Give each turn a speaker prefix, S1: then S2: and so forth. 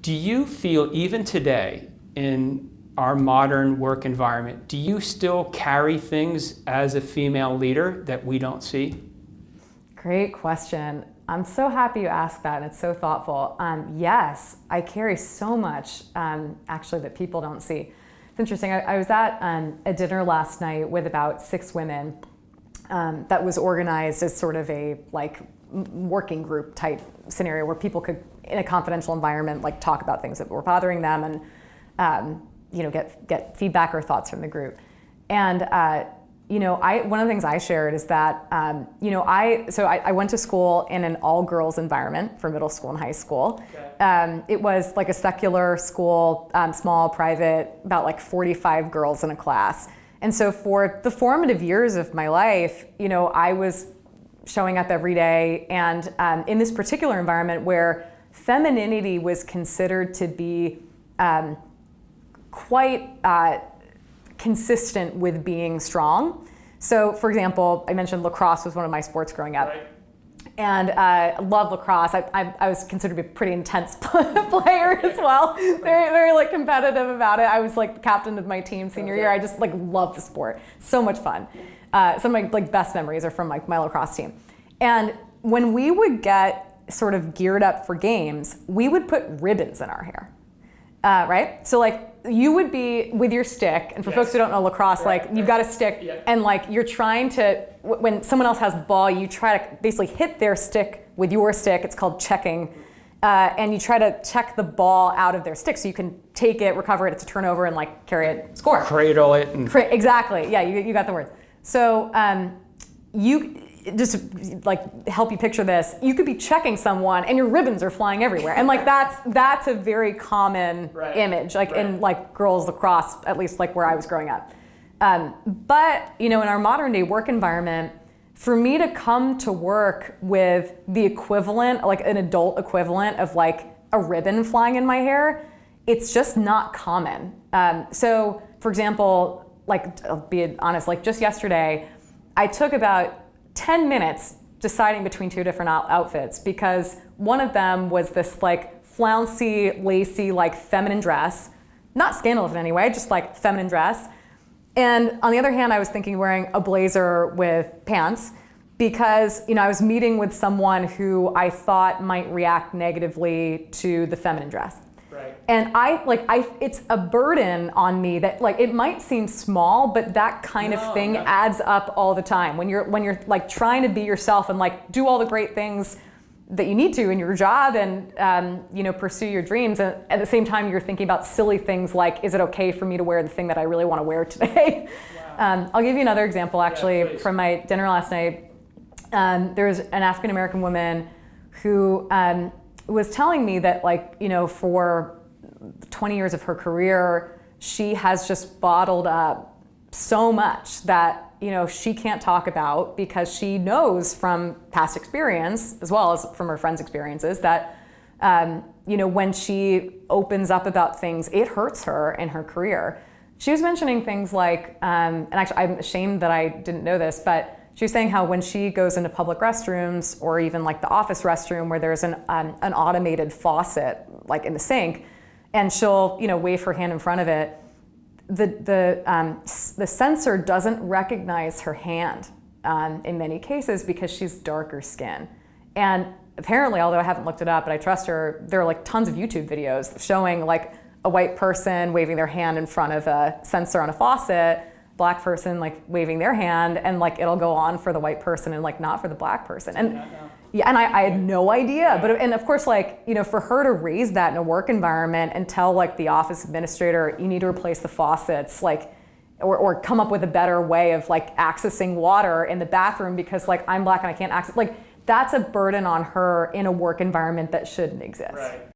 S1: Do you feel, even today, in our modern work environment, do you still carry things as a female leader that we don't see?
S2: Great question. I'm so happy you asked that, and it's so thoughtful. Yes, I carry so much, actually, that people don't see. It's interesting. I was at a dinner last night with about 6 women that was organized as sort of a working group type scenario where people could, in a confidential environment, talk about things that were bothering them and get feedback or thoughts from the group. And one of the things I shared is that I went to school in an all-girls environment for middle school and high school. Okay. It was like a secular school, small, private, about 45 girls in a class. And so for the formative years of my life, I was showing up every day, and in this particular environment where femininity was considered to be quite consistent with being strong. So, for example, I mentioned lacrosse was one of my sports growing up. Right. And I love lacrosse. I was considered to be a pretty intense player as well. Very, very competitive about it. I was captain of my team senior year. I just love the sport. So much fun. Some of my best memories are from my lacrosse team. And when we would get sort of geared up for games, we would put ribbons in our hair, right? So you would be with your stick, and for folks who don't know lacrosse, you've got a stick, and you're trying to, when someone else has the ball, you try to basically hit their stick with your stick. It's called checking, and you try to check the ball out of their stick so you can take it, recover it, it's a turnover, and carry it, score.
S1: Cradle it.
S2: Exactly, yeah, you got the words. So you just to help you picture this, you could be checking someone and your ribbons are flying everywhere, and that's a very common image, in girls lacrosse, at least where I was growing up. But in our modern day work environment, for me to come to work with the equivalent, an adult equivalent of a ribbon flying in my hair, it's just not common. So, for example, I'll be honest, just yesterday, I took about 10 minutes deciding between 2 different outfits, because one of them was this flouncy, lacy, feminine dress, not scandalous in any way, just feminine dress. And on the other hand, I was thinking wearing a blazer with pants, because I was meeting with someone who I thought might react negatively to the feminine dress. Right. And it's a burden on me that it might seem small, but that kind of thing adds up all the time. When you're trying to be yourself and do all the great things that you need to in your job and pursue your dreams, and at the same time you're thinking about silly things is it okay for me to wear the thing that I really want to wear today? Wow. I'll give you another example actually from my dinner last night. There was an African American woman who was telling me that for 20 years of her career, she has just bottled up so much that she can't talk about, because she knows from past experience as well as from her friends' experiences that when she opens up about things, it hurts her in her career. She was mentioning things and actually I'm ashamed that I didn't know this, but she was saying how when she goes into public restrooms, or even the office restroom where there's an automated faucet in the sink, and she'll wave her hand in front of it, the sensor doesn't recognize her hand in many cases because she's darker skin. And apparently, although I haven't looked it up, but I trust her, there are tons of YouTube videos showing a white person waving their hand in front of a sensor on a faucet, black person waving their hand, and it'll go on for the white person and not for the black person. And and I had no idea. But and of course, for her to raise that in a work environment and tell the office administrator, you need to replace the faucets, or come up with a better way of accessing water in the bathroom because I'm black and I can't access, that's a burden on her in a work environment that shouldn't exist.
S1: Right.